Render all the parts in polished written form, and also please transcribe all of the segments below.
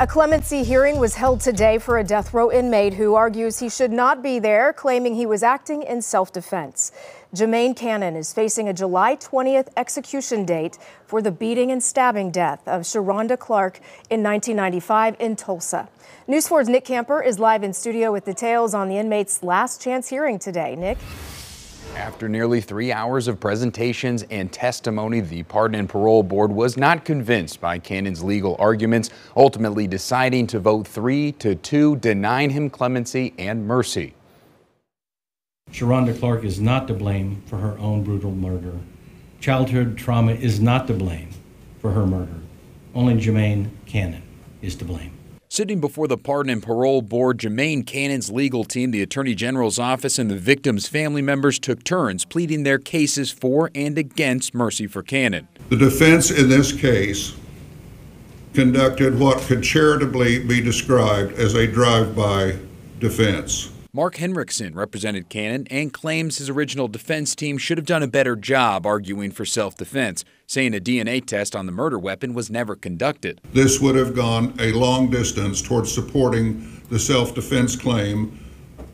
A clemency hearing was held today for a death row inmate who argues he should not be there, claiming he was acting in self-defense. Jermaine Cannon is facing a July 20th execution date for the beating and stabbing death of Sharonda Clark in 1995 in Tulsa. News 4's Nick Camper is live in studio with details on the inmate's last chance hearing today. Nick? After nearly 3 hours of presentations and testimony, the Pardon and Parole Board was not convinced by Cannon's legal arguments, ultimately deciding to vote 3-2, denying him clemency and mercy. Sharonda Clark is not to blame for her own brutal murder. Childhood trauma is not to blame for her murder. Only Jermaine Cannon is to blame. Sitting before the Pardon and Parole Board, Jermaine Cannon's legal team, the Attorney General's office, and the victims' family members took turns pleading their cases for and against mercy for Cannon. The defense in this case conducted what could charitably be described as a drive-by defense. Mark Henriksen represented Cannon and claims his original defense team should have done a better job arguing for self-defense, saying a DNA test on the murder weapon was never conducted. This would have gone a long distance towards supporting the self-defense claim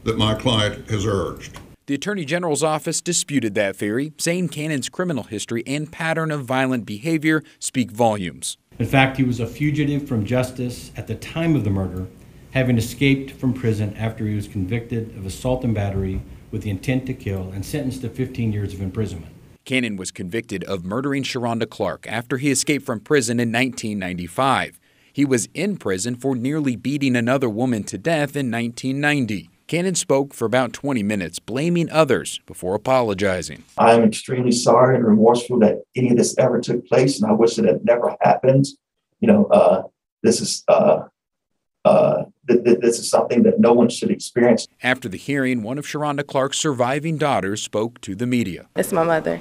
that my client has urged. The Attorney General's office disputed that theory, saying Cannon's criminal history and pattern of violent behavior speak volumes. In fact, he was a fugitive from justice at the time of the murder, having escaped from prison after he was convicted of assault and battery with the intent to kill and sentenced to 15 years of imprisonment. Cannon was convicted of murdering Sharonda Clark after he escaped from prison in 1995. He was in prison for nearly beating another woman to death in 1990. Cannon spoke for about 20 minutes, blaming others before apologizing. I am extremely sorry and remorseful that any of this ever took place, and I wish it had never happened. This is something that no one should experience. After the hearing, one of Sharonda Clark's surviving daughters spoke to the media. It's my mother.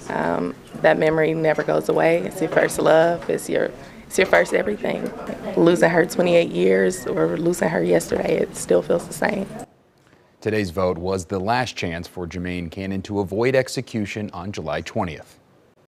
That memory never goes away. It's your first love. It's your first everything. Losing her 28 years or losing her yesterday, it still feels the same. Today's vote was the last chance for Jermaine Cannon to avoid execution on July 20th.